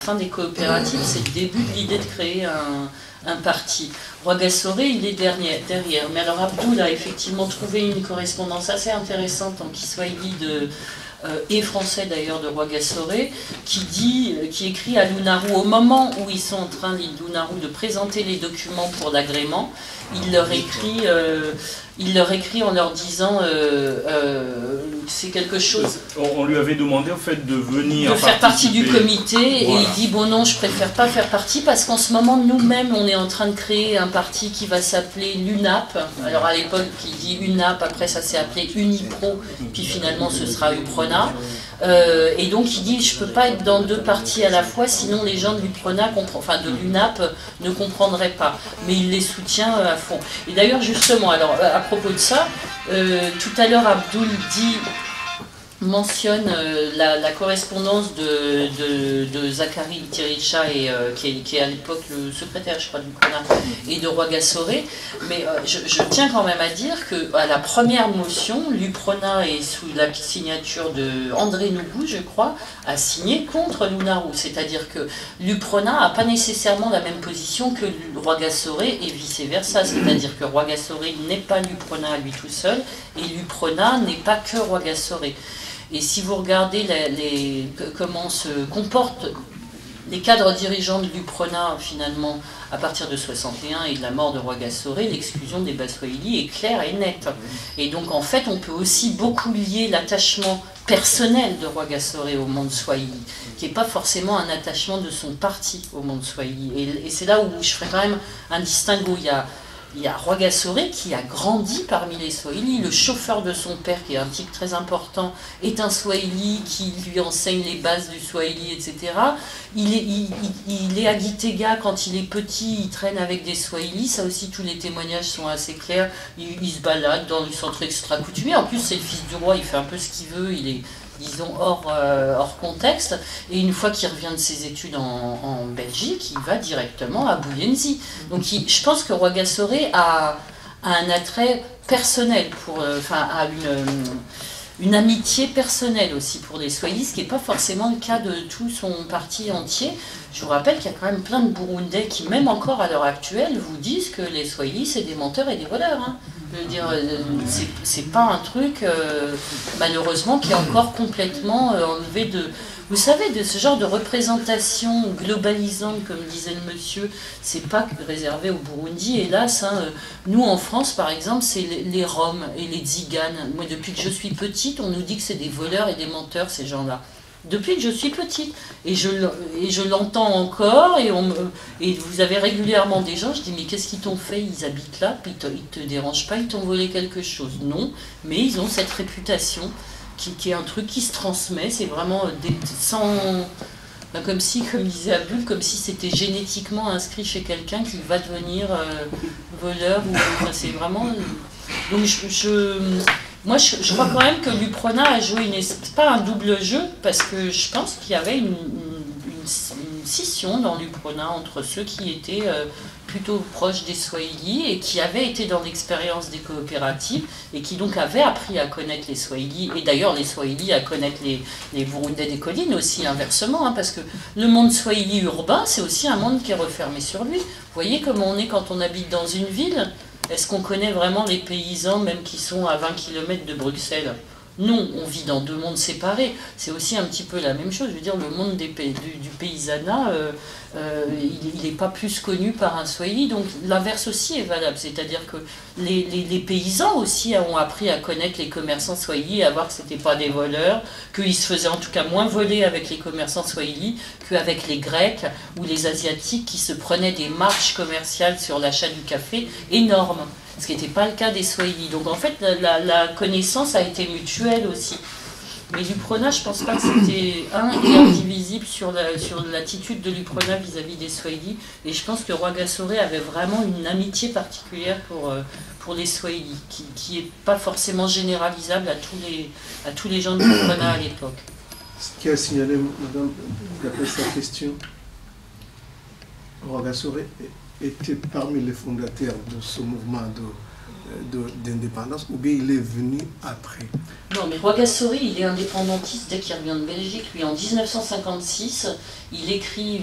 fin des coopératives, c'est le début de l'idée de créer un parti. Rwagasore, il est derrière. Mais alors Abdoul a effectivement trouvé une correspondance assez intéressante en Kiswahili et français d'ailleurs de Rwagasore, qui écrit à Lunaru, au moment où ils sont en train, Lunaru, de présenter les documents pour l'agrément, il leur écrit en leur disant c'est quelque chose. On lui avait demandé en fait de venir. De faire partie du comité, voilà. Et il dit bon non, je préfère pas faire partie parce qu'en ce moment nous-mêmes on est en train de créer un parti qui va s'appeler l'UNAP. Alors à l'époque il dit UNAP, après ça s'est appelé Unipro, puis finalement ce sera UPRONA. Et donc il dit je peux pas être dans deux partis à la fois, sinon les gens de l'UPRONA, enfin de l'UNAP, ne comprendraient pas. Mais il les soutient à fond. Et d'ailleurs justement, alors à propos de ça, tout à l'heure Abdoul mentionne la correspondance de Zachary Tiricha, qui est à l'époque le secrétaire, je crois, du CONA, et de Rwagasore. Mais je tiens quand même à dire qu'à la première motion, l'UPRONA, est sous la signature de André Nougou, je crois, a signé contre Lunaru. C'est-à-dire que l'UPRONA n'a pas nécessairement la même position que Rwagasore et vice-versa. C'est-à-dire que Rwagasore n'est pas l'UPRONA à lui tout seul, et l'UPRONA n'est pas que Rwagasore. Et si vous regardez comment se comportent les cadres dirigeants de l'UPRONA, finalement, à partir de 61 et de la mort de Rwagasore, l'exclusion des Baswahili est claire et nette. Et donc, en fait, on peut aussi beaucoup lier l'attachement personnel de Rwagasore au monde swahili, qui n'est pas forcément un attachement de son parti au monde swahili. Et c'est là où je ferai quand même un distinguo. Il y a Rwagasore qui a grandi parmi les Swahili. Le chauffeur de son père, qui est un type très important, est un Swahili qui lui enseigne les bases du Swahili, etc. Il est à Gitega quand il est petit, il traîne avec des Swahili. Ça aussi, tous les témoignages sont assez clairs. Il se balade dans le centre extra-coutumier. En plus, c'est le fils du roi, il fait un peu ce qu'il veut. Il est, disons, hors contexte, et une fois qu'il revient de ses études en Belgique, il va directement à Buyenzi. Donc je pense que Rwagasore a un attrait personnel, a une amitié personnelle aussi pour les Swahili, ce qui n'est pas forcément le cas de tout son parti entier. Je vous rappelle qu'il y a quand même plein de Burundais qui, même encore à l'heure actuelle, vous disent que les Swahili, c'est des menteurs et des voleurs. Hein. Je veux dire, c'est pas un truc, malheureusement, qui est encore complètement enlevé de... Vous savez, de ce genre de représentation globalisante, comme disait le monsieur, c'est pas réservé au Burundi, hélas. Hein. Nous, en France, par exemple, c'est les Roms et les Tziganes. Moi, depuis que je suis petite, on nous dit que c'est des voleurs et des menteurs, ces gens-là. Depuis que je suis petite. Et je l'entends encore, et vous avez régulièrement des gens, je dis, mais qu'est-ce qu'ils t'ont fait? Ils habitent là, puis ils te dérangent pas, ils t'ont volé quelque chose. Non, mais ils ont cette réputation qui est un truc qui se transmet, c'est vraiment comme disait Abdoul, comme si c'était génétiquement inscrit chez quelqu'un qui va devenir voleur, c'est vraiment... Donc moi, je crois quand même que l'UPRONA a joué pas un double jeu, parce que je pense qu'il y avait une scission dans l'UPRONA entre ceux qui étaient plutôt proches des Swahili et qui avaient été dans l'expérience des coopératives et qui donc avaient appris à connaître les Swahili, et d'ailleurs les Swahili à connaître les Burundais des collines aussi, inversement, hein, parce que le monde Swahili urbain, c'est aussi un monde qui est refermé sur lui. Vous voyez comment on est quand on habite dans une ville? Est-ce qu'on connaît vraiment les paysans, même qui sont à 20 km de Bruxelles? Non, on vit dans deux mondes séparés. C'est aussi un petit peu la même chose. Je veux dire, le monde du paysanat, il n'est pas plus connu par un Swahili. Donc l'inverse aussi est valable. C'est-à-dire que les paysans aussi ont appris à connaître les commerçants Swahili, à voir que ce n'étaient pas des voleurs, qu'ils se faisaient en tout cas moins voler avec les commerçants Swahili qu'avec les Grecs ou les Asiatiques qui se prenaient des marges commerciales sur l'achat du café énormes. Ce qui n'était pas le cas des Swahili. Donc en fait, la connaissance a été mutuelle aussi. Mais l'UPRONA, je ne pense pas que c'était indivisible sur l'attitude de l'UPRONA vis-à-vis des Swahili. Et je pense que Rwagasore avait vraiment une amitié particulière pour les Swahili, qui n'est pas forcément généralisable à tous les gens de l'UPRONA à l'époque. Ce qui a signalé, madame, d'après sa question, Rwagasore était parmi les fondateurs de ce mouvement d'indépendance ou bien il est venu après? Non, mais Rwagasore, il est indépendantiste dès qu'il revient de Belgique. Lui, en 1956, il écrit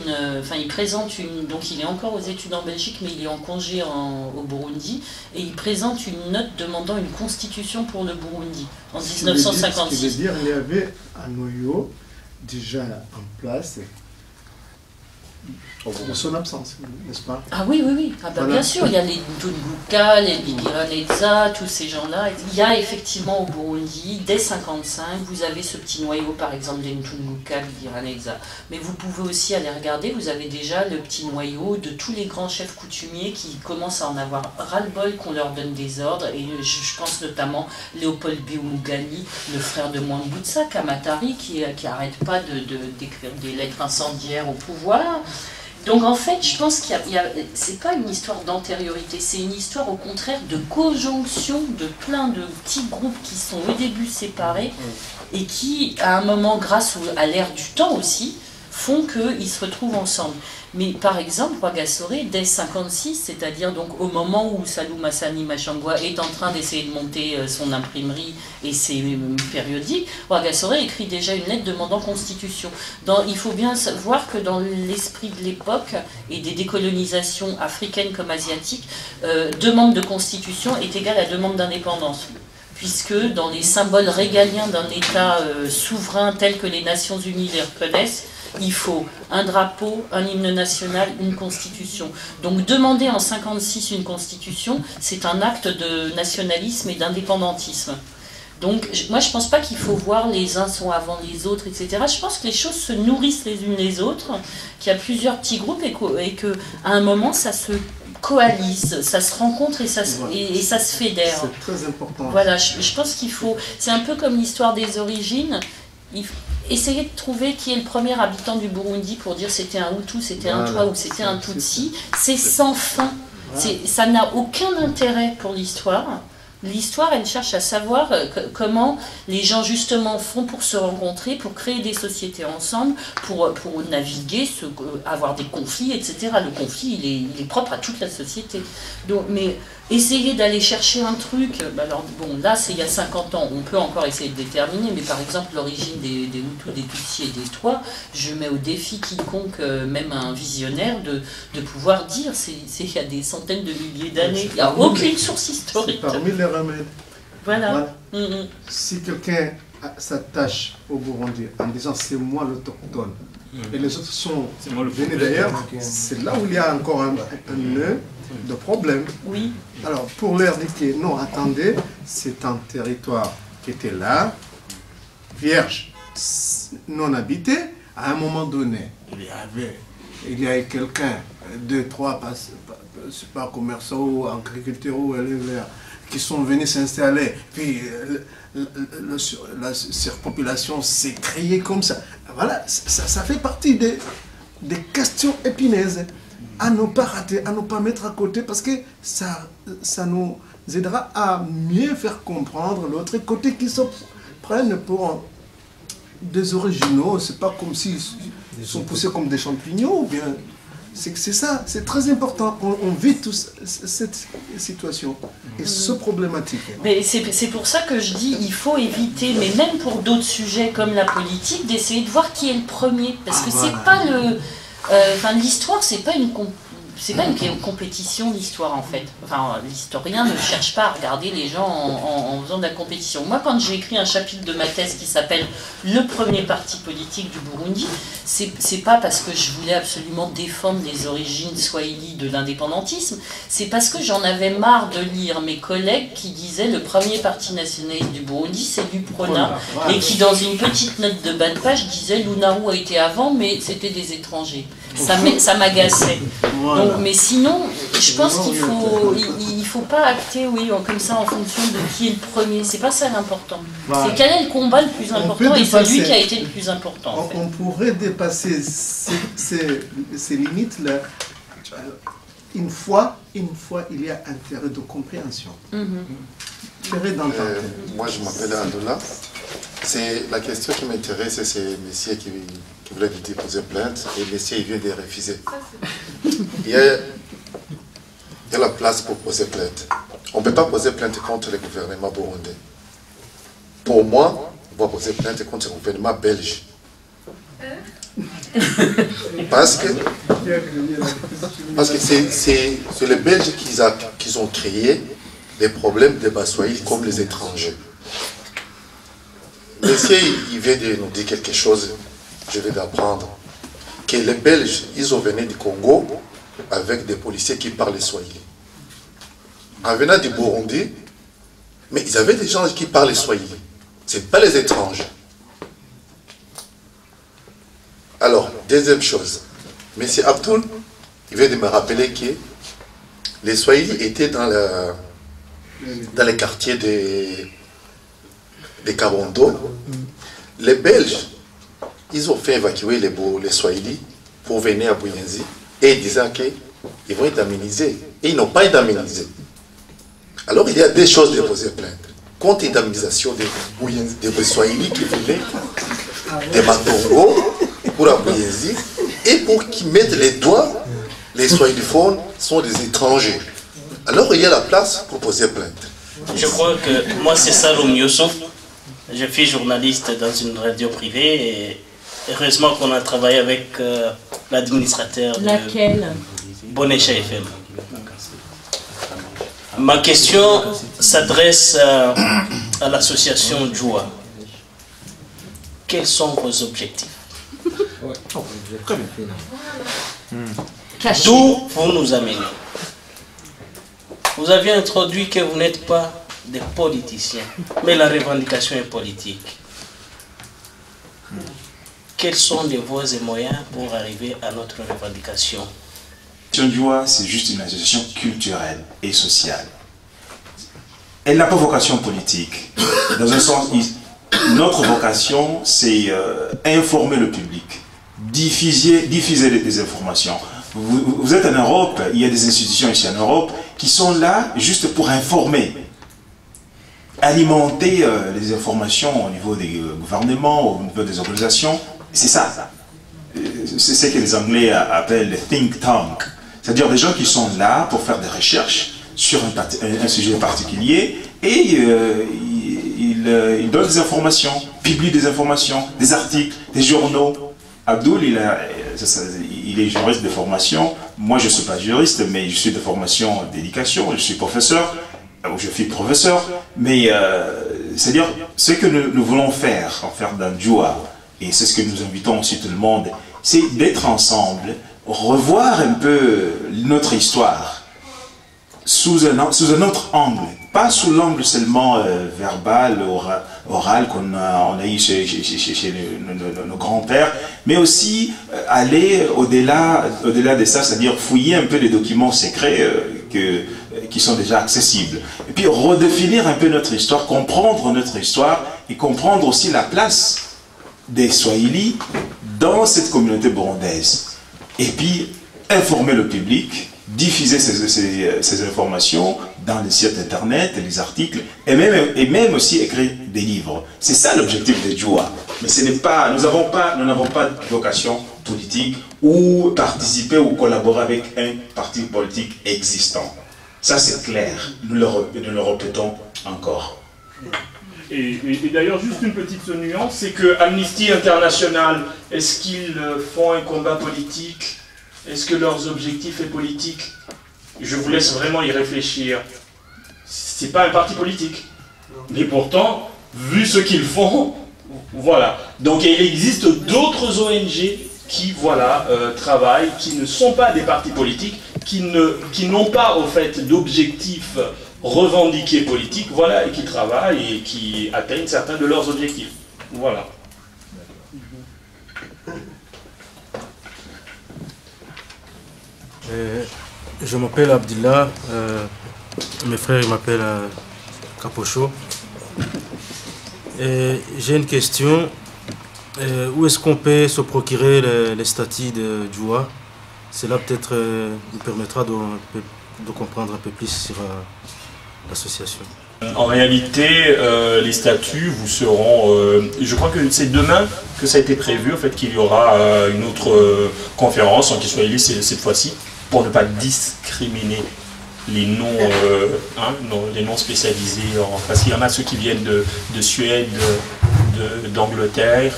il présente une... Donc, il est encore aux études en Belgique, mais il est en congé au Burundi. Et il présente une note demandant une constitution pour le Burundi, en 1956. Ce qui veut dire qu'il y avait un noyau déjà en place en son absence, n'est-ce pas? Ah oui, oui, oui. Ah bah voilà. Bien sûr, il y a les Tunguka, les Bigiraneza, tous ces gens-là. Il y a effectivement au Burundi, dès 1955, vous avez ce petit noyau, par exemple, des Tunguka, Bigiraneza. Mais vous pouvez aussi aller regarder, vous avez déjà le petit noyau de tous les grands chefs coutumiers qui commencent à en avoir ras-le-bol qu'on leur donne des ordres. Et je pense notamment Léopold Béoumugani, le frère de Mwambutsa, Kamatari, qui n'arrête pas d'écrire des lettres incendiaires au pouvoir. Donc en fait, je pense qu'il y a c'est pas une histoire d'antériorité, c'est une histoire au contraire de conjonction de plein de petits groupes qui sont au début séparés et qui, à un moment, grâce à l'ère du temps aussi, font qu'ils se retrouvent ensemble. Mais par exemple, Rwagasore, dès 1956, c'est-à-dire donc au moment où Salou Massani Machangwa est en train d'essayer de monter son imprimerie et ses périodiques, Rwagasore écrit déjà une lettre demandant constitution. Il faut bien voir que dans l'esprit de l'époque et des décolonisations africaines comme asiatiques, demande de constitution est égale à demande d'indépendance. Puisque dans les symboles régaliens d'un État souverain tel que les Nations Unies les reconnaissent, il faut un drapeau, un hymne national, une constitution. Donc demander en 1956 une constitution, c'est un acte de nationalisme et d'indépendantisme. Donc moi je ne pense pas qu'il faut voir les uns sont avant les autres, etc. Je pense que les choses se nourrissent les unes les autres, qu'il y a plusieurs petits groupes et qu'à un moment ça se coalise, ça se rencontre et ça se fédère. C'est très important. Voilà, je pense qu'il faut... C'est un peu comme l'histoire des origines. Essayer de trouver qui est le premier habitant du Burundi pour dire c'était un Hutu, c'était un Twa ou c'était un Tutsi, c'est sans fin. Ça n'a aucun intérêt pour l'histoire. L'histoire, elle cherche à savoir comment les gens justement font pour se rencontrer, pour créer des sociétés ensemble, pour naviguer, avoir des conflits, etc. Le conflit, il est propre à toute la société. Donc, mais essayer d'aller chercher un truc, alors bon, là c'est il y a 50 ans, on peut encore essayer de déterminer, mais par exemple l'origine des Hutus, des Tutsis et des Twa, je mets au défi quiconque, même un visionnaire, de pouvoir dire, il y a des centaines de milliers d'années, il n'y a aucune source historique. Parmi les remèdes. Voilà. Si quelqu'un s'attache au Burundi en disant c'est moi l'autochtone, et les autres sont venus d'ailleurs, c'est là où il y a encore un nœud de problème. Oui. Alors, pour leur dire que non, attendez, c'est un territoire qui était là, vierge, non habité. À un moment donné, il y avait quelqu'un, 2, 3, pas commerçants ou agriculteurs ou éleveurs, qui sont venus s'installer. Puis la surpopulation s'est créée comme ça. Voilà, ça fait partie des questions épineuses à ne pas rater, à ne pas mettre à côté, parce que ça nous aidera à mieux faire comprendre l'autre côté qui se prennent pour des originaux. C'est pas comme s'ils sont poussés comme des champignons, ou bien c'est ça, c'est très important. On vit tous cette situation et ce problématique. Mais c'est pour ça que je dis il faut éviter, mais même pour d'autres sujets comme la politique, d'essayer de voir qui est le premier, parce que c'est pas le... l'histoire, c'est pas une compétition d'histoire en fait. Enfin, l'historien ne cherche pas à regarder les gens en faisant de la compétition. Moi, quand j'ai écrit un chapitre de ma thèse qui s'appelle « Le premier parti politique du Burundi », c'est pas parce que je voulais absolument défendre les origines swahili de l'indépendantisme, c'est parce que j'en avais marre de lire mes collègues qui disaient le premier parti nationaliste du Burundi, c'est l'UPRONA, et qui dans une petite note de bas de page disait « L'UNARU a été avant, mais c'était des étrangers ». Ça m'agaçait. Voilà. Donc, mais sinon, je pense qu'il faut pas acter, oui, comme ça en fonction de qui est le premier. C'est pas ça l'important. Voilà. C'est quel est le combat le plus important et celui qui a été le plus important. En fait. On pourrait dépasser ces limites-là. Une fois, il y a intérêt de compréhension. Intérêt d'entendre. Moi, je m'appelle Andola. La question qui m'intéresse, c'est monsieur qui voulait déposer plainte et monsieur il vient de refuser. Il y a la place pour poser plainte. On ne peut pas poser plainte contre le gouvernement burundais. Pour moi, on va poser plainte contre le gouvernement belge. Parce que c'est les Belges qui ont créé les problèmes des Baswahili comme les étrangers. Monsieur, il vient de nous dire quelque chose, je vais d'apprendre, que les Belges, ils ont venu du Congo avec des policiers qui parlent Swahili. En venant du Burundi, mais ils avaient des gens qui parlent Swahili. Ce n'est pas les étrangers. Alors, deuxième chose, M. Abdoul, il vient de me rappeler que les Swahili étaient dans les quartiers de Kabondo. Les Belges, ils ont fait évacuer les Swahili pour venir à Buyenzi et ils disaient qu'ils vont être indemnisés. Et ils n'ont pas été indemnisés. Alors, il y a des choses de poser plainte. Contre l'indemnisation des Swahili qui venaient de Matongo pour la Buyenzi et pour qu'ils mettent les doigts, les Swahiliphones sont des étrangers. Alors, il y a la place pour poser plainte. Je crois que moi, c'est Salom Youssouf. Je suis journaliste dans une radio privée et heureusement qu'on a travaillé avec l'administrateur de Bonécha FM. Ma question s'adresse à l'association Djoua. Quels sont vos objectifs? D'où vous nous amenez? Vous avez introduit que vous n'êtes pas des politiciens, mais la revendication est politique. Quelles sont les voies et moyens pour arriver à notre revendication? L'association Djoua, c'est juste une association culturelle et sociale. Elle n'a pas vocation politique. Dans un sens, notre vocation, c'est informer le public, diffuser des informations. Vous êtes en Europe, il y a des institutions ici en Europe qui sont là juste pour informer, alimenter les informations au niveau des gouvernements, au niveau des organisations. C'est ça. C'est ce que les Anglais appellent le think tank. C'est-à-dire des gens qui sont là pour faire des recherches sur un sujet particulier et ils donnent des informations, publient des informations, des articles, des journaux. Abdoul, il est juriste de formation. Moi, je ne suis pas juriste, mais je suis de formation d'éducation. Je suis professeur, ou je suis professeur. Mais c'est-à-dire, ce que nous voulons faire dans Djoua, et c'est ce que nous invitons aussi tout le monde, c'est d'être ensemble, revoir un peu notre histoire sous un autre angle, pas sous l'angle seulement verbal, oral qu'on a eu chez nos grands-pères, mais aussi aller au-delà de ça, c'est-à-dire fouiller un peu les documents secrets qui sont déjà accessibles. Et puis redéfinir un peu notre histoire, comprendre notre histoire et comprendre aussi la place des Swahili dans cette communauté burundaise. Et puis informer le public, diffuser ces informations dans les sites internet, les articles, et même aussi écrire des livres. C'est ça l'objectif de Djoua. Mais ce n'est pas, nous n'avons pas de vocation politique ou participer ou collaborer avec un parti politique existant. Ça c'est clair, nous le répétons encore. Et d'ailleurs, juste une petite nuance, c'est que Amnesty International, est-ce qu'ils font un combat politique? Est-ce que leurs objectifs sont politiques? Je vous laisse vraiment y réfléchir. C'est pas un parti politique. Mais pourtant, vu ce qu'ils font, voilà. Donc il existe d'autres ONG qui, voilà, travaillent, qui ne sont pas des partis politiques, qui n'ont pas, au fait, d'objectifs revendiqués politiques, voilà, et qui travaillent et qui atteignent certains de leurs objectifs. Voilà. Je m'appelle Abdillah, mes frères m'appellent Capocho. J'ai une question, où est-ce qu'on peut se procurer les statuts de Djoua? Cela peut-être nous permettra de comprendre un peu plus sur l'association. En réalité, les statuts vous seront... je crois que c'est demain que ça a été prévu, en fait, qu'il y aura une autre conférence en Kiswahili cette fois-ci, pour ne pas discriminer les noms, les noms spécialisés, parce qu'il y en a ceux qui viennent de Suède, d'Angleterre,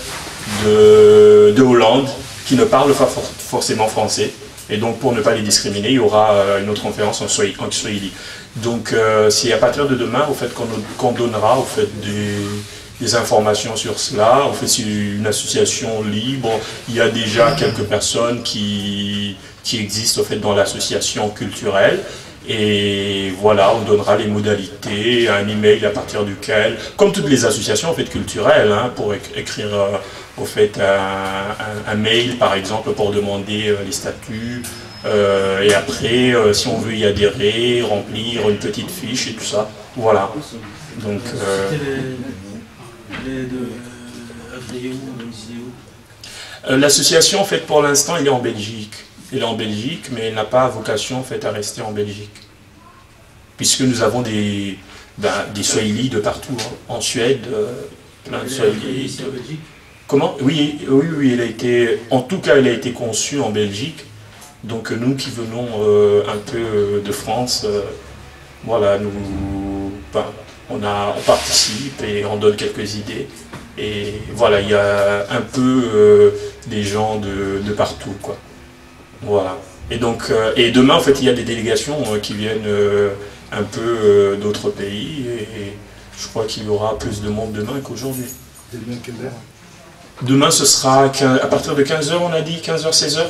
de Hollande, qui ne parlent pas forcément français. Et donc, pour ne pas les discriminer, il y aura une autre conférence en Swahili. Donc, c'est à partir de demain, au fait, qu'on donnera au fait, des informations sur cela. En fait, c'est une association libre. Il y a déjà quelques personnes qui existent au fait, dans l'association culturelle. Et voilà, on donnera les modalités, un email à partir duquel, comme toutes les associations en fait, culturelles, hein, pour écrire au fait, un mail, par exemple, pour demander les statuts. Et après, si on veut y adhérer, remplir une petite fiche et tout ça. Voilà. Donc, l'association, en fait, pour l'instant, elle est en Belgique. Elle est en Belgique, mais elle n'a pas vocation, en fait, à rester en Belgique. Puisque nous avons des Swahili de partout, hein. En Suède, plein de Swahili. Comment? Oui, elle a été, en tout cas, elle a été conçue en Belgique. Donc nous qui venons un peu de France, voilà, on participe et on donne quelques idées. Et voilà, il y a un peu des gens de partout, quoi. Voilà. Et donc, et demain, en fait, il y a des délégations qui viennent un peu d'autres pays. Et je crois qu'il y aura plus de monde demain qu'aujourd'hui. Demain, quelle heure? Demain, ce sera à partir de 15h, on a dit, 15h, 16h.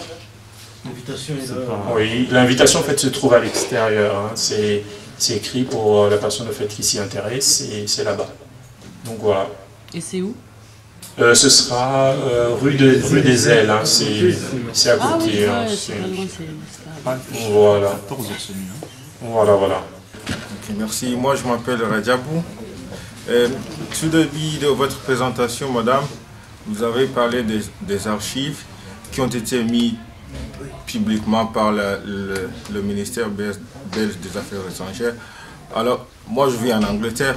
L'invitation est là. Oui, l'invitation, en fait, se trouve à l'extérieur. Hein. C'est écrit pour la personne, en fait, qui s'y intéresse, et c'est là-bas. Donc, voilà. Et c'est où? Ce sera rue des Ailes, hein. C'est à côté. Ah oui, hein. Voilà. Voilà. Okay, merci. Moi, je m'appelle Rajabou. Tout début de votre présentation, madame, vous avez parlé des archives qui ont été mises publiquement par le ministère belge des Affaires étrangères. Alors, moi, je vis en Angleterre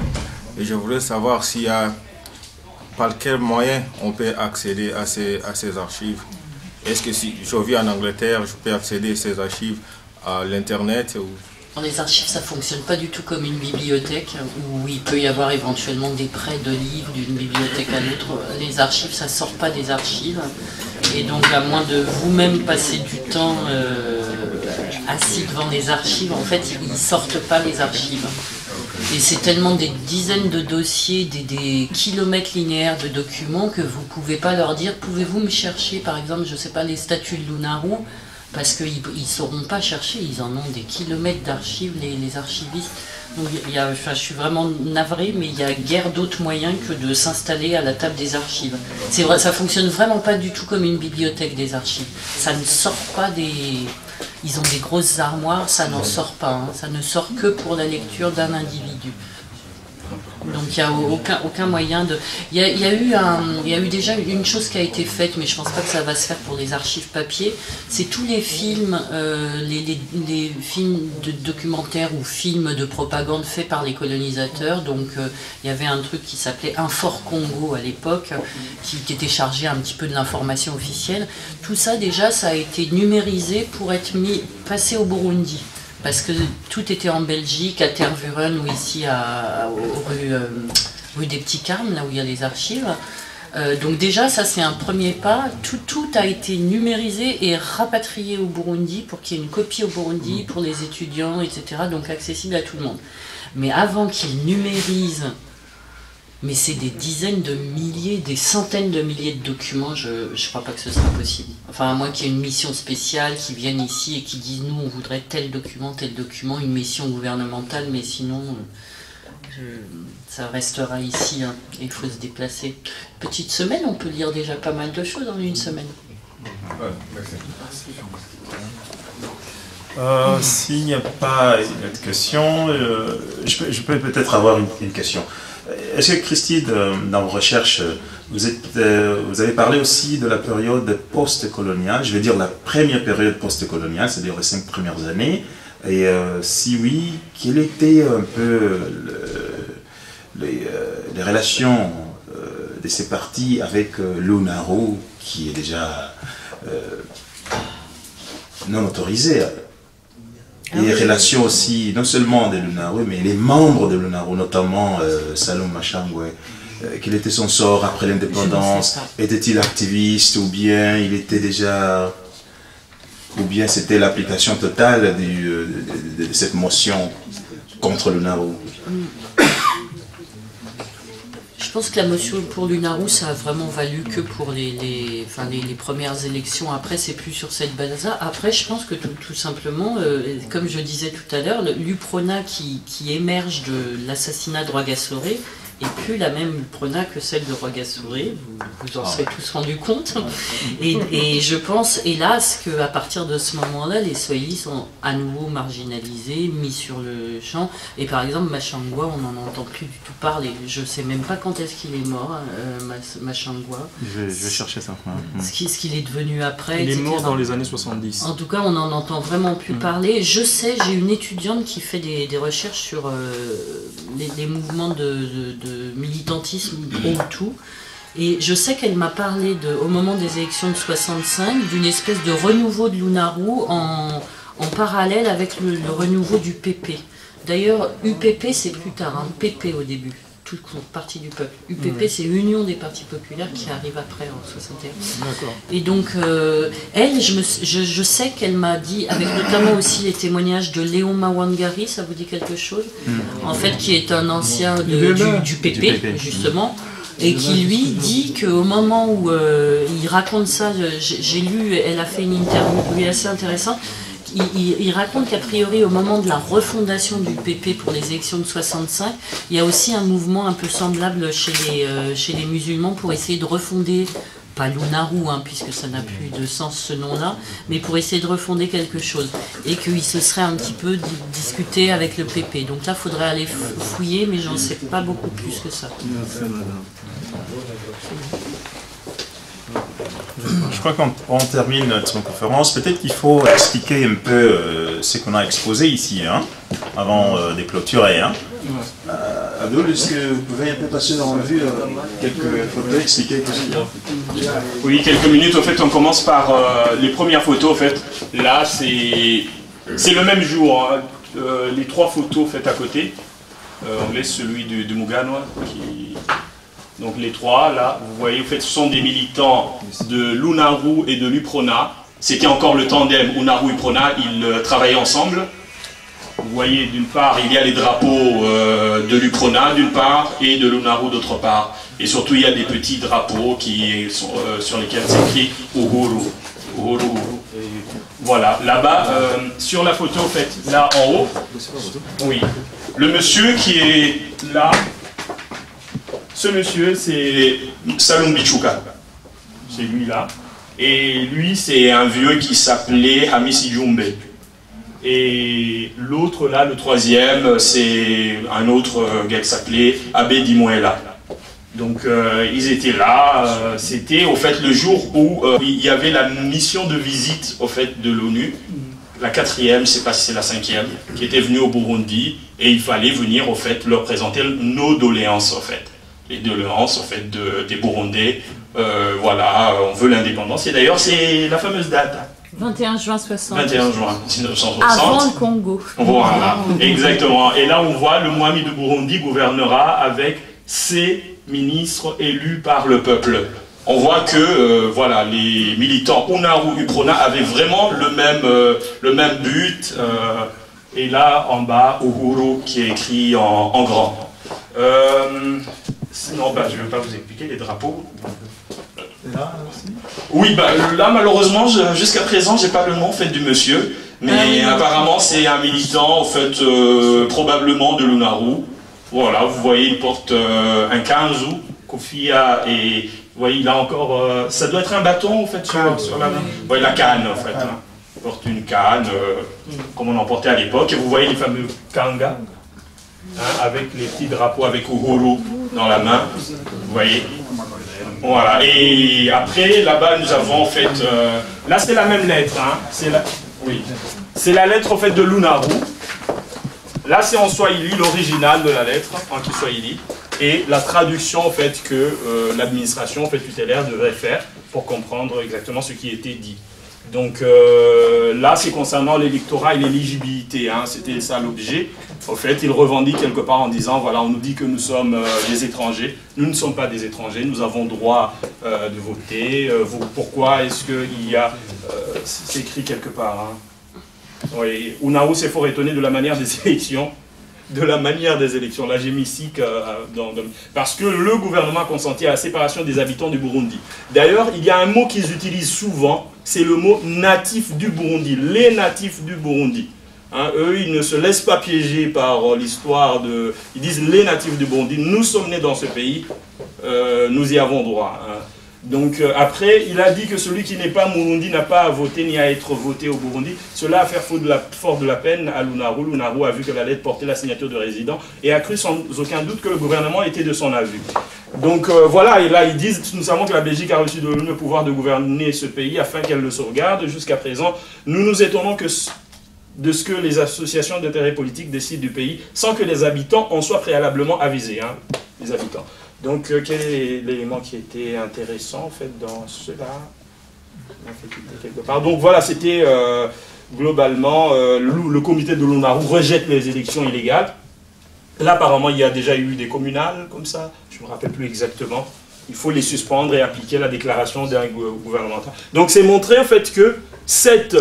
et je voudrais savoir s'il y a par quel moyen on peut accéder à ces archives. Est-ce que si je vis en Angleterre, je peux accéder à ces archives à l'Internet ou... Les archives, ça ne fonctionne pas du tout comme une bibliothèque, où il peut y avoir éventuellement des prêts de livres d'une bibliothèque à l'autre. Les archives, ça ne sort pas des archives. Et donc, à moins de vous-même passer du temps assis devant les archives, en fait, ils ne sortent pas les archives. Et c'est tellement des dizaines de dossiers, des kilomètres linéaires de documents que vous ne pouvez pas leur dire, pouvez-vous me chercher, par exemple, je ne sais pas, les statuts de Lunaru, parce qu'ils ne sauront pas chercher, ils en ont des kilomètres d'archives, les archivistes. Donc, je suis vraiment navrée, mais il n'y a guère d'autres moyens que de s'installer à la table des archives. C'est vrai, ça ne fonctionne vraiment pas du tout comme une bibliothèque des archives. Ça ne sort pas des... Ils ont des grosses armoires, ça n'en sort pas. Hein. Ça ne sort que pour la lecture d'un individu. Donc il n'y a aucun moyen de... Il y a eu déjà une chose qui a été faite, mais je ne pense pas que ça va se faire pour les archives papier. C'est tous les films, les films de documentaires ou films de propagande faits par les colonisateurs. Donc il y avait un truc qui s'appelait Infor Congo à l'époque, qui était chargé un petit peu de l'information officielle. Tout ça déjà, ça a été numérisé pour être passé au Burundi. Parce que tout était en Belgique, à Tervuren ou ici rue des Petits Carmes, là où il y a les archives. Donc déjà, ça c'est un premier pas. Tout a été numérisé et rapatrié au Burundi pour qu'il y ait une copie au Burundi pour les étudiants, etc. Donc accessible à tout le monde. Mais avant qu'ils numérisent, mais c'est des dizaines de milliers, des centaines de milliers de documents, je ne crois pas que ce sera possible. Enfin, à moins qu'il y ait une mission spéciale qui vienne ici et qui dise nous on voudrait tel document, une mission gouvernementale, mais sinon ça restera ici, hein, et il faut se déplacer. Petite semaine, on peut lire déjà pas mal de choses en une semaine. S'il n'y a pas de questions, je peux peut-être avoir une question. Est-ce que Christy, dans vos recherches, vous avez parlé aussi de la période post-coloniale, je vais dire la première période post-coloniale, c'est-à-dire les 5 premières années, et si oui, quelles étaient un peu les relations de ces partis avec Lunaru, qui est déjà non autorisé? Et les relations aussi, non seulement de l'UNARU, mais les membres de l'UNARU, notamment Salum Machangwe. Quel était son sort après l'indépendance? Était-il activiste ou bien il était déjà... Ou bien c'était l'application totale de cette motion contre l'UNARU? Je pense que la motion pour l'UNARU, ça a vraiment valu que pour les premières élections. Après, c'est plus sur cette base-là. Après, je pense que tout simplement, comme je disais tout à l'heure, l'UPRONA qui émerge de l'assassinat de Rwagasore et plus la même UPRONA que celle de Rwagasore, vous en serez tous rendus compte. Et je pense, hélas, qu'à partir de ce moment-là, les Swahili sont à nouveau marginalisés, mis sur le champ. Et par exemple, Machangwa, on n'en entend plus du tout parler. Je ne sais même pas quand est-ce qu'il est mort, Machangwa. Je vais chercher ça. Ce qu'il est devenu après. Il est etc. mort dans les années 70. En tout cas, on n'en entend vraiment plus parler. Je sais, j'ai une étudiante qui fait des recherches sur les mouvements de militantisme Hutu. Et je sais qu'elle m'a parlé, au moment des élections de 65, d'une espèce de renouveau de l'UNARU en parallèle avec le renouveau du PP. D'ailleurs, UPP, c'est plus tard, hein, PP au début, tout court, Parti du Peuple. UPP, c'est Union des Partis Populaires qui arrive après, en 61. D'accord. Et donc, elle, je sais qu'elle m'a dit, avec notamment aussi les témoignages de Léon Mawangari, ça vous dit quelque chose? En fait, qui est un ancien du PP, justement. Et qui lui dit qu'au moment où il raconte ça, j'ai lu, elle a fait une interview assez intéressante, il raconte qu'a priori au moment de la refondation du PP pour les élections de 65, il y a aussi un mouvement un peu semblable chez les musulmans pour essayer de refonder, pas l'UNARU, hein, puisque ça n'a plus de sens ce nom-là, mais pour essayer de refonder quelque chose. Et qu'il se serait un petit peu discuté avec le PP. Donc là, il faudrait aller fouiller, mais j'en sais pas beaucoup plus que ça. Je crois qu'on termine notre conférence. Peut-être qu'il faut expliquer un peu ce qu'on a exposé ici, hein, avant de clôturer. Hein. Abdul, est-ce que vous pouvez un peu passer en revue quelques photos, expliquer tout ça? Oui, quelques minutes. En fait, on commence par les premières photos. En fait, là, c'est le même jour. Hein. Les trois photos faites à côté. On laisse celui de Muganwa qui... Donc les trois, là, vous voyez, en fait, ce sont des militants de l'UNARU et de l'UPRONA. C'était encore le tandem UNARU-UPRONA, ils travaillaient ensemble. Vous voyez, d'une part, il y a les drapeaux de l'UPRONA, d'une part, et de l'UNARU, d'autre part. Et surtout, il y a des petits drapeaux qui sont, sur lesquels c'est écrit Uhuru. Uhuru. Voilà, là-bas, sur la photo, en fait, là en haut, oui, le monsieur qui est là, ce monsieur, c'est Salum Bichuka. C'est lui là. Et lui, c'est un vieux qui s'appelait Hamisi Jumbe. Et l'autre là, le troisième, c'est un autre gars qui s'appelait Abe Dimuela. Donc ils étaient là. C'était au fait le jour où il y avait la mission de visite au fait de l'ONU. La 4e, je ne sais pas si c'est la 5e, qui était venue au Burundi. Et il fallait venir au fait leur présenter nos doléances au fait. Les doléances en fait des Burundais, voilà, on veut l'indépendance. Et d'ailleurs, c'est la fameuse date. 21 juin 60. 21 juin 1960. Avant le Congo. Voilà, exactement. Et là, on voit le Mwami de Burundi gouvernera avec ses ministres élus par le peuple. On voit que voilà, les militants UNARU, UPRONA avaient vraiment le même but. Et là, en bas, Uhuru qui est écrit en grand. Non, bah, je ne vais pas vous expliquer les drapeaux. Là aussi? Oui, bah, là malheureusement, jusqu'à présent, j'ai pas le nom en fait, du monsieur, mais apparemment c'est un militant en fait, probablement de l'UNARU. Voilà, vous voyez, il porte un kanzu, kofia, et vous voyez, il a encore, ça doit être un bâton en fait sur la main. Ouais, la canne en fait. Hein. Il porte une canne, comme on en portait à l'époque, et vous voyez les fameux kanga. Hein, avec les petits drapeaux avec Uhuru dans la main, vous voyez. Voilà, et après, là-bas, nous avons en fait... là, c'est la même lettre, hein. C'est la lettre en fait de l'UNARU. Là, c'est en Swahili, l'original de la lettre, en Kiswahili. Et la traduction en fait que l'administration en fait, tutélaire devrait faire pour comprendre exactement ce qui était dit. Donc là, c'est concernant l'électorat et l'éligibilité, hein, c'était ça l'objet. Au fait, il revendique quelque part en disant, voilà, on nous dit que nous sommes des étrangers. Nous ne sommes pas des étrangers, nous avons droit de voter. Pourquoi est-ce qu'il y a... c'est écrit quelque part. Hein. Oui, Unaru s'est fort étonné de la manière des élections. Là, j'ai mis ici parce que le gouvernement a consenti à la séparation des habitants du Burundi. D'ailleurs, il y a un mot qu'ils utilisent souvent, c'est le mot natif du Burundi, les natifs du Burundi. Hein, eux, ils ne se laissent pas piéger par l'histoire de... Ils disent les natifs du Burundi, nous sommes nés dans ce pays, nous y avons droit. Hein. Donc après, il a dit que celui qui n'est pas Murundi n'a pas à voter ni à être voté au Burundi. Cela a fait fort de la peine à Lunaru. Lunaru a vu que la lettre portait la signature de résident et a cru sans aucun doute que le gouvernement était de son avis. Donc voilà, et là ils disent, nous savons que la Belgique a reçu de l'ONU le pouvoir de gouverner ce pays afin qu'elle le sauvegarde. Jusqu'à présent, nous nous étonnons de ce que les associations d'intérêt politique décident du pays sans que les habitants en soient préalablement avisés, hein, les habitants. Donc, quel est l'élément qui était intéressant, en fait, dans cela? Donc, voilà, c'était globalement, le comité de l'UNARU rejette les élections illégales. Là, apparemment, il y a déjà eu des communales, comme ça, je ne me rappelle plus exactement. Il faut les suspendre et appliquer la déclaration d'un gouvernemental. Donc, c'est montrer, en fait, que cette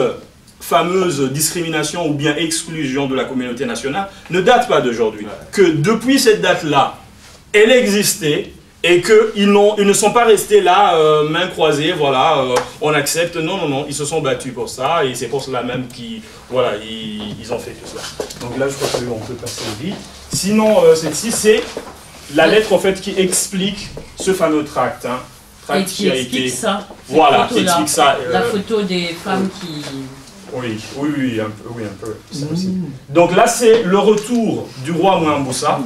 fameuse discrimination ou bien exclusion de la communauté nationale ne date pas d'aujourd'hui. Que depuis cette date-là, elle existait et qu'ils ne sont pas restés là, main croisée, voilà, on accepte. Non, non, non, ils se sont battus pour ça et c'est pour cela même qu'ils voilà, ils ont fait tout cela. Donc là, je crois qu'on peut passer vite. Sinon, celle-ci, c'est la lettre en fait qui explique ce fameux tract. Hein, tract qui explique ça. Voilà, qui explique ça. La photo des femmes qui... Oui, un peu, ça aussi. Donc là, c'est le retour du roi Mwambutsa,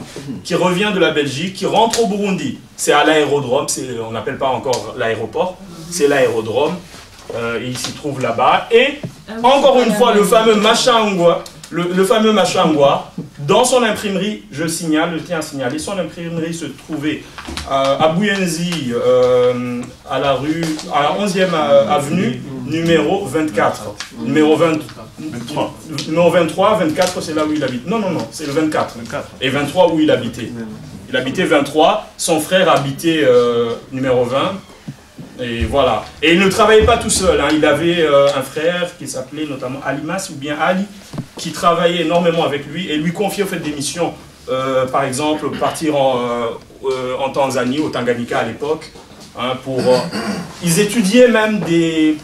qui revient de la Belgique, qui rentre au Burundi. C'est à l'aérodrome, on n'appelle pas encore l'aéroport, c'est l'aérodrome, il s'y trouve là-bas. Et encore une fois, le fameux Machangwa, dans son imprimerie, je tiens à signaler, son imprimerie se trouvait à Buyenzi, à la 11e avenue, numéro 24. Numéro 23, 24, c'est là où il habite. Non, non, non, c'est le 24. Et 23 où il habitait. Il habitait 23, son frère habitait numéro 20. Et voilà. Et il ne travaillait pas tout seul. Hein. Il avait un frère qui s'appelait notamment Alimas ou bien Ali, qui travaillait énormément avec lui et lui confiait au fait des missions. Par exemple, partir en Tanzanie, au Tanganyika à l'époque. Hein, ils étudiaient même des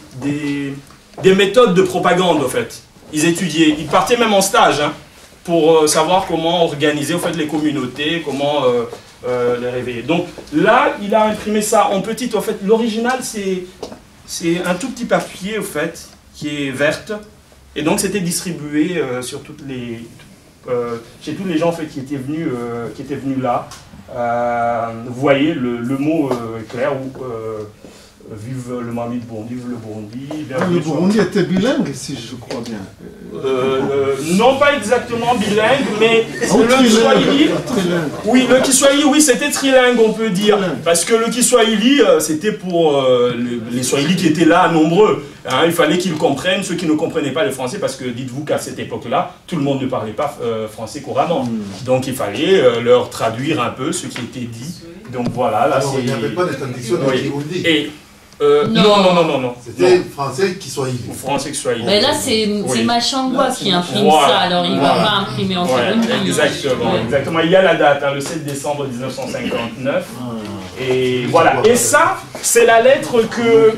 méthodes de propagande, en fait. Ils partaient même en stage hein, pour savoir comment organiser en fait, les communautés, comment les réveiller. Donc là, il a imprimé ça en petite. En fait, l'original, c'est un tout petit papier, en fait, qui est verte. Et donc, c'était distribué sur chez tous les gens en fait, qui étaient venus là. Vous voyez, le mot est clair, vive le Mali de Burundi, vive le Burundi. Le Burundi était bilingue, si je crois bien. Non, pas exactement bilingue, mais le Kiswahili. Oui, le Kiswahili, oui, c'était trilingue, on peut dire. Parce que le Kiswahili, c'était pour les Swahili qui étaient là, nombreux. Hein, il fallait qu'ils comprennent, ceux qui ne comprenaient pas le français, parce que dites-vous qu'à cette époque-là, tout le monde ne parlait pas français couramment. Donc il fallait leur traduire un peu ce qui était dit. Donc voilà, là c'est... Il n'y avait pas de traduction de Kirundi. Non. C'était français Kiswahili. Français Kiswahili. Mais là, c'est Machangwa qui imprime ça, alors il ne va pas imprimer en Kirundi. Exactement. Il y a la date, hein, le 7 décembre 1959. Et voilà. Et ça, c'est la lettre que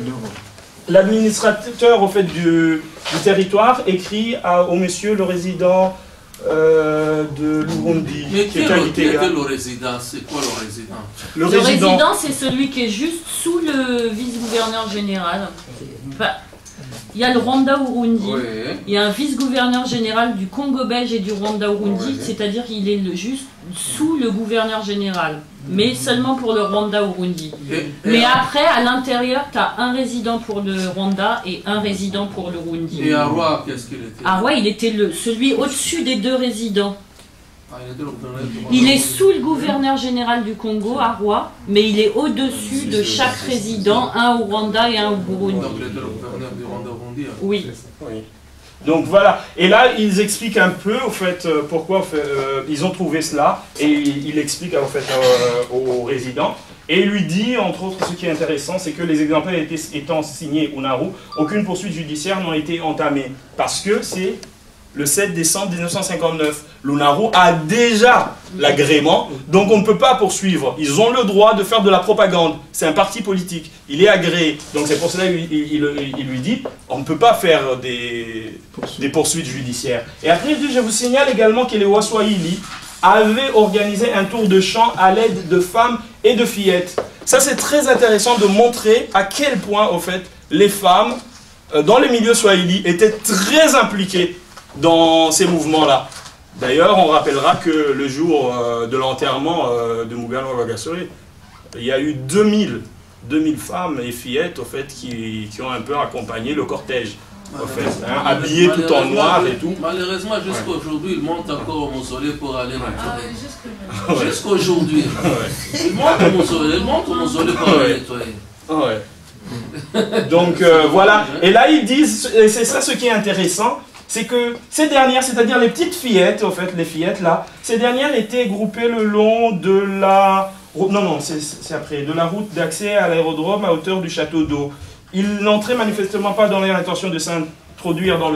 l'administrateur au fait, du territoire écrit au monsieur le résident de Burundi. Mais quel est le résident? C'est quoi le résident? Le résident, c'est celui qui est juste sous le vice-gouverneur général. Il y a le Rwanda-Urundi, il y a un vice-gouverneur général du Congo belge et du Rwanda-Urundi, c'est-à-dire qu'il est juste sous le gouverneur général, mais seulement pour le Rwanda-Urundi. Mais après, à l'intérieur, tu as un résident pour le Rwanda et un résident pour le Urundi. Et Arwa, qu'est-ce qu'il était? Arwa, il était celui au-dessus des deux résidents. Il est sous le gouverneur général du Congo, à Roi, mais il est au-dessus de chaque résident, un au Rwanda et un au Burundi. Donc, il était le gouverneur du Rwanda-Burundi. Oui. Oui. Donc voilà, et là ils expliquent un peu au fait pourquoi ils ont trouvé cela, et il explique au fait aux résidents, et il lui dit entre autres ce qui est intéressant, c'est que les exemplaires étant signés au Nauru, aucune poursuite judiciaire n'a été entamée, parce que c'est le 7 décembre 1959. L'UNARU a déjà l'agrément, donc on ne peut pas poursuivre. Ils ont le droit de faire de la propagande. C'est un parti politique. Il est agréé. Donc c'est pour cela qu'il lui dit, on ne peut pas faire des poursuites judiciaires. Et après, je vous signale également que les Waswahili avaient organisé un tour de chant à l'aide de femmes et de fillettes. Ça, c'est très intéressant de montrer à quel point, au fait, les femmes, dans les milieux swahili, étaient très impliquées dans ces mouvements-là. D'ailleurs, on rappellera que le jour de l'enterrement de Muganwa Rwagasore, il y a eu 2000 femmes et fillettes au fait, qui ont un peu accompagné le cortège, au fait, hein, habillées tout en noir et tout. Malheureusement, jusqu'à aujourd'hui, ils montent encore au mausolée pour aller nettoyer. Jusqu'à aujourd'hui. Ils montent au mausolée pour aller nettoyer. Donc voilà, et là ils disent, et c'est ça ce qui est intéressant, c'est que ces dernières, c'est-à-dire les petites fillettes, au fait, les fillettes là, ces dernières étaient groupées le long de la... Non, c'est après, de la route d'accès à l'aérodrome à hauteur du château d'eau. Ils n'entraient manifestement pas dans l'intention de s'introduire dans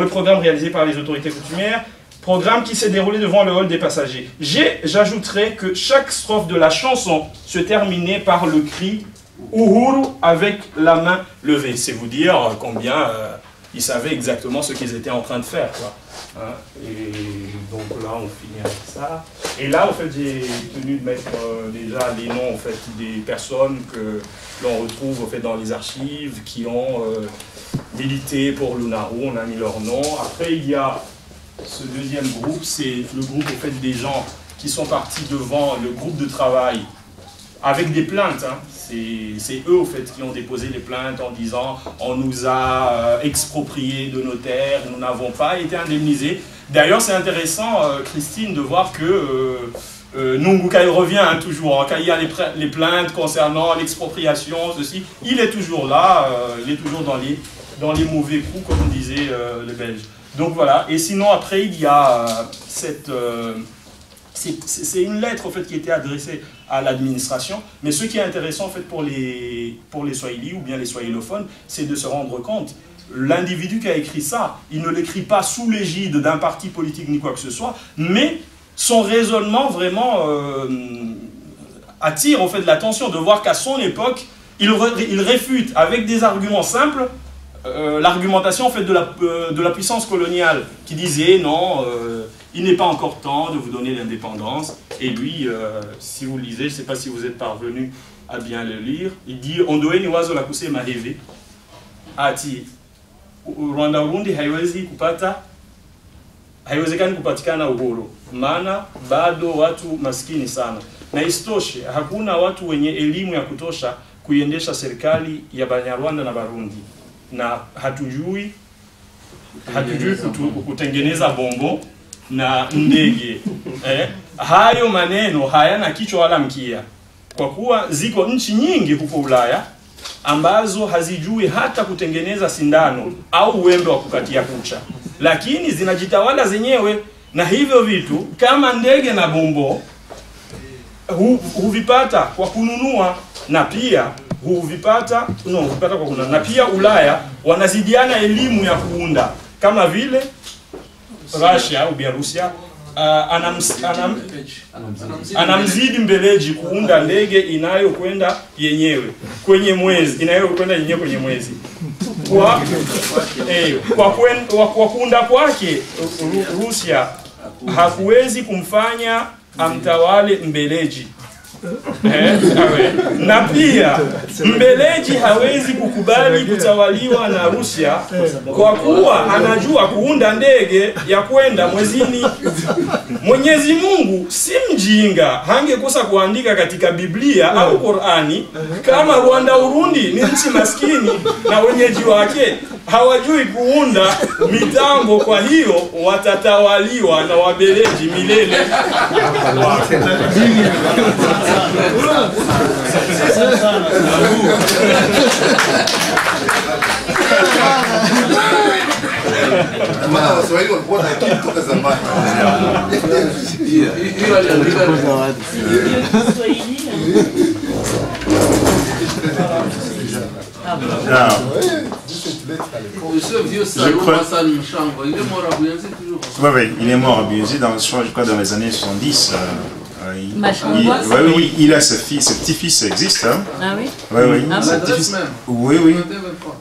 le programme réalisé par les autorités coutumières, programme qui s'est déroulé devant le hall des passagers. J'ajouterai que chaque strophe de la chanson se terminait par le cri « Uhuru » avec la main levée. C'est vous dire combien... ils savaient exactement ce qu'ils étaient en train de faire, quoi. Hein? Et donc là, on finit avec ça. Et là, en fait, j'ai tenu de mettre déjà les noms en fait, des personnes que l'on retrouve en fait, dans les archives, qui ont milité pour l'UNARU, on a mis leur nom. Après, il y a ce deuxième groupe, c'est le groupe en fait, des gens qui sont partis devant le groupe de travail avec des plaintes. Hein. C'est eux, au fait, qui ont déposé les plaintes en disant « on nous a expropriés de nos terres, nous n'avons pas été indemnisés ». D'ailleurs, c'est intéressant, Christine, de voir que Nungukai revient hein, toujours. Hein, quand il y a les plaintes concernant l'expropriation, ceci, il est toujours là, il est toujours dans les mauvais coups, comme disaient les Belges. Donc voilà, et sinon après, il y a cette... c'est une lettre en fait, qui était adressée à l'administration, mais ce qui est intéressant en fait, pour les Swahili ou bien les Swahilophones, c'est de se rendre compte, l'individu qui a écrit ça, il ne l'écrit pas sous l'égide d'un parti politique ni quoi que ce soit, mais son raisonnement vraiment attire en fait, l'attention de voir qu'à son époque, il réfute avec des arguments simples l'argumentation en fait, de la puissance coloniale qui disait non, il n'est pas encore temps de vous donner l'indépendance. Et lui, si vous le lisez, je ne sais pas si vous êtes parvenu à bien le lire, il dit Ondoe ni wazo la kuse maheve ati Rwanda Burundi haiwezekani kupatikana uhuru, maana bado watu maskini sana, na isitoshe hakuna watu wenye elimu ya kutosha kuiendesha serikali ya Banyarwanda na Barundi, na hatujui kutengeneza bombo na ndege. Hayo maneno hayana kichwa wala mkia, kwa kuwa ziko nchi nyingi huko Ulaya ambazo hazijui hata kutengeneza sindano au wembe wa kukatia kucha, lakini zinajitawala zenyewe, na hivyo vitu kama ndege na bombo huvipata kwa kununua, na pia huvipata kwa kununua, na pia Ulaya wanazidiana elimu ya kuunda, kama vile Russia au Belarusia anamzidi Mbeleji kuunda ndege inayokwenda yenyewe kwenye mwezi, kwenye mwezi. Kwa kuunda kwake Rusia hakuwezi kumfanya amtawale Mbeleji, Na pia Mbeleji hawezi kukubali kutawaliwa na Russia kwa kuwa anajua kuunda ndege ya kwenda mwezini. Mwenyezi Mungu si mjinga, hangekosa kuandika katika Biblia au Qur'ani kama Rwanda Urundi ni nchi maskini na wenyeji wake hawajui kuunda mitambo, kwa hiyo watatawaliwa na Wabeleji milele. Oui, il est mort à Buyenzi, je crois dans les années 70. Il a ce petit-fils existe. Hein. Ah oui? Oui. Ah oui.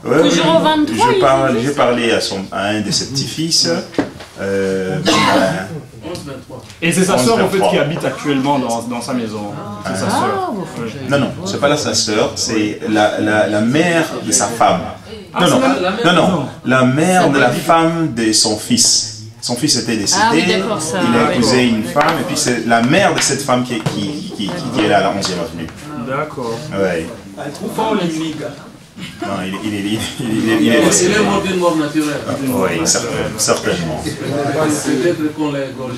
Toujours au 23. J'ai parlé à un de ses petits-fils. Et c'est sa sœur en fait qui habite actuellement dans sa maison. C'est sa sœur. Non, c'est pas sa sœur, c'est la mère de sa femme. Non, la mère de la femme de son fils. Son fils était décédé, il a épousé une femme, et puis c'est la mère de cette femme qui est là à la 11e avenue. D'accord. Ouais. Non, il est mort d'une mort naturelle. Oui, certainement.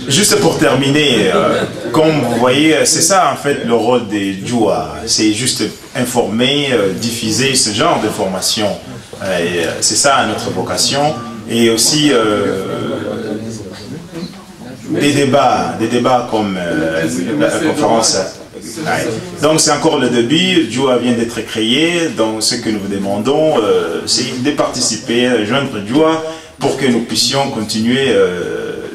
Juste pour terminer, comme vous voyez, c'est ça en fait le rôle des Djoua. C'est juste informer, diffuser ce genre d'informations. C'est ça notre vocation. Et aussi des débats comme la conférence. Donc c'est encore le début, Djoua vient d'être créé, donc ce que nous vous demandons, c'est de participer, de joindre Djoua pour que nous puissions continuer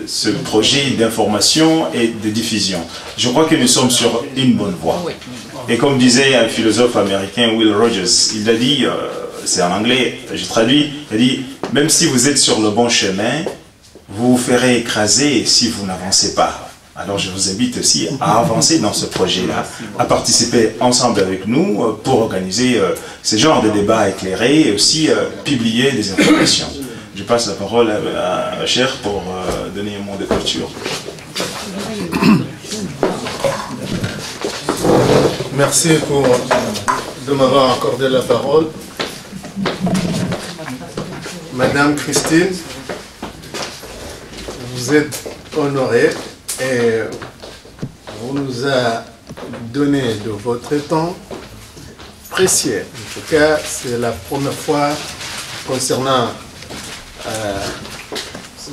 ce projet d'information et de diffusion. Je crois que nous sommes sur une bonne voie. Et comme disait un philosophe américain, Will Rogers, il a dit, c'est en anglais, je traduis, il a dit, même si vous êtes sur le bon chemin, vous vous ferez écraser si vous n'avancez pas. Alors je vous invite aussi à avancer dans ce projet-là, à participer ensemble avec nous pour organiser ce genre de débats éclairés et aussi publier des informations. Je passe la parole à Cher pour donner un mot de clôture. Merci de m'avoir accordé la parole. Madame Christine, vous êtes honorée et vous nous avez donné de votre temps précieux. En tout cas, c'est la première fois concernant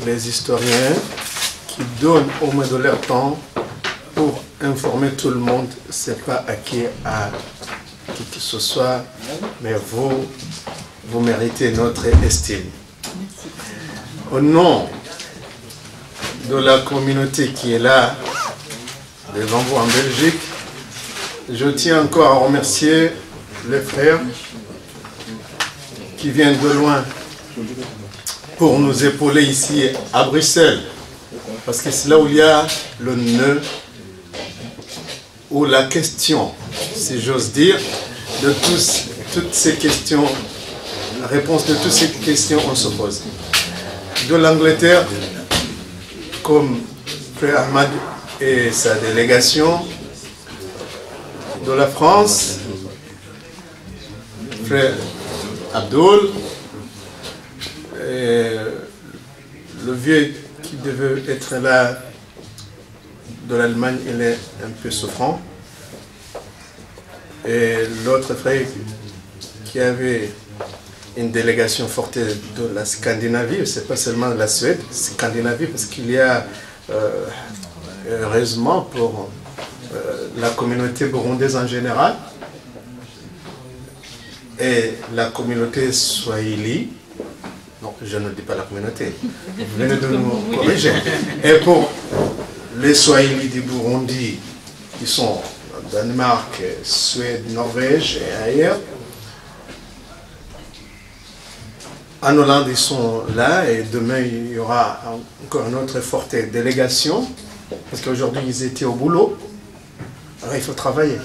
les historiens qui donnent au moins de leur temps pour informer tout le monde. C'est pas acquis à qui que ce soit, mais vous méritez notre estime. Au nom de la communauté qui est là devant vous en Belgique, je tiens encore à remercier les frères qui viennent de loin pour nous épauler ici à Bruxelles, parce que c'est là où il y a le nœud ou la question, si j'ose dire, de toutes ces questions, la réponse de toutes ces questions on se pose. De l'Angleterre, comme Frère Ahmad et sa délégation, de la France, Frère Abdul, et le vieux qui devait être là de l'Allemagne, il est un peu souffrant. Et l'autre frère qui avait une délégation forte de la Scandinavie, c'est pas seulement la Suède, Scandinavie, parce qu'il y a, heureusement pour la communauté burundaise en général, et la communauté swahili, non, je ne dis pas la communauté, vous venez de nous corriger, et pour les Swahili du Burundi, qui sont au Danemark, Suède, Norvège et ailleurs, en Hollande, ils sont là, et demain, il y aura encore une autre forte délégation, parce qu'aujourd'hui, ils étaient au boulot. Alors il faut travailler.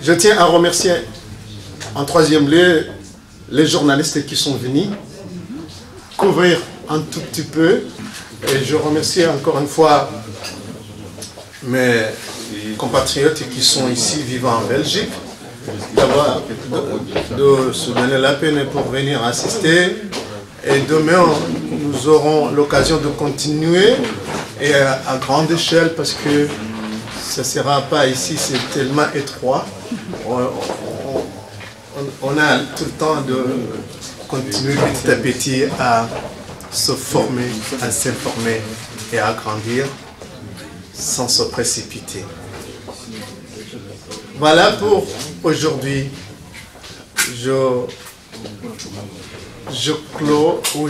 Je tiens à remercier en troisième lieu les journalistes qui sont venus couvrir un tout petit peu. Et je remercie encore une fois mes compatriotes qui sont ici vivant en Belgique de se donner la peine pour venir assister. Et demain, nous aurons l'occasion de continuer et à grande échelle parce que ça ne sera pas ici, c'est tellement étroit. On a tout le temps de continuer petit à petit à se former, à s'informer et à grandir sans se précipiter. Voilà pour aujourd'hui. Je clôt ou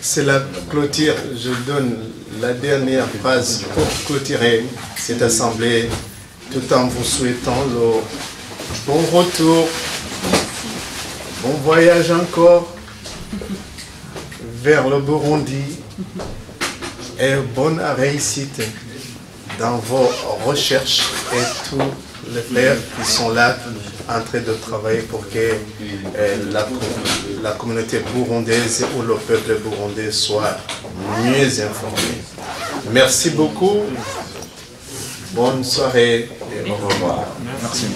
c'est la clôture. Je donne la dernière phrase pour clôturer cette assemblée tout en vous souhaitant le bon retour, bon voyage encore vers le Burundi et bonne réussite dans vos recherches et tous les frères qui sont là en train de travailler pour que la communauté burundaise ou le peuple burundais soit mieux informé. Merci beaucoup. Bonne soirée et au revoir. Merci.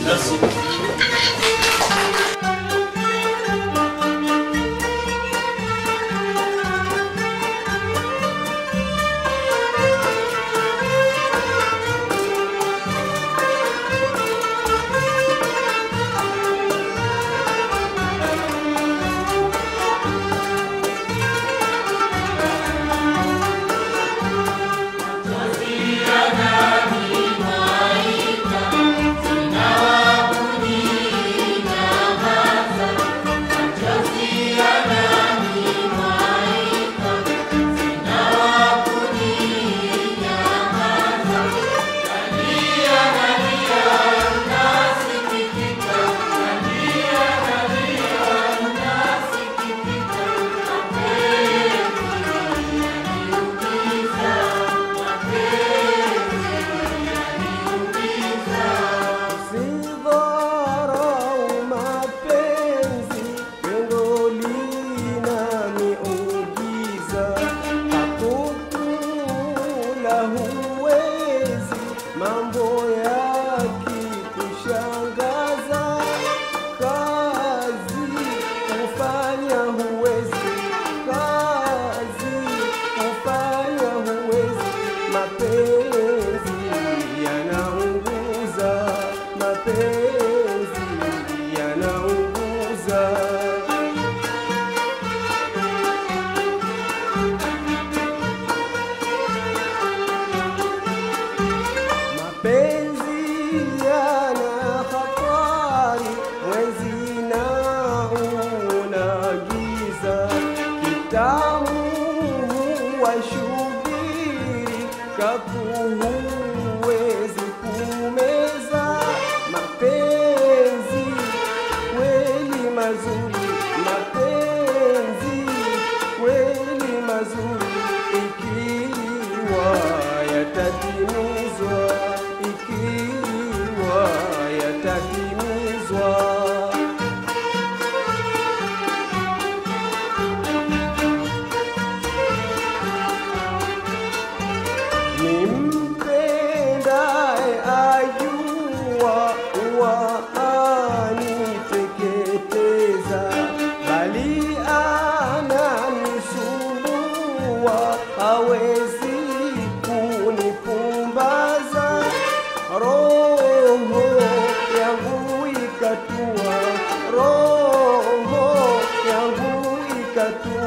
Roho yangu ikatua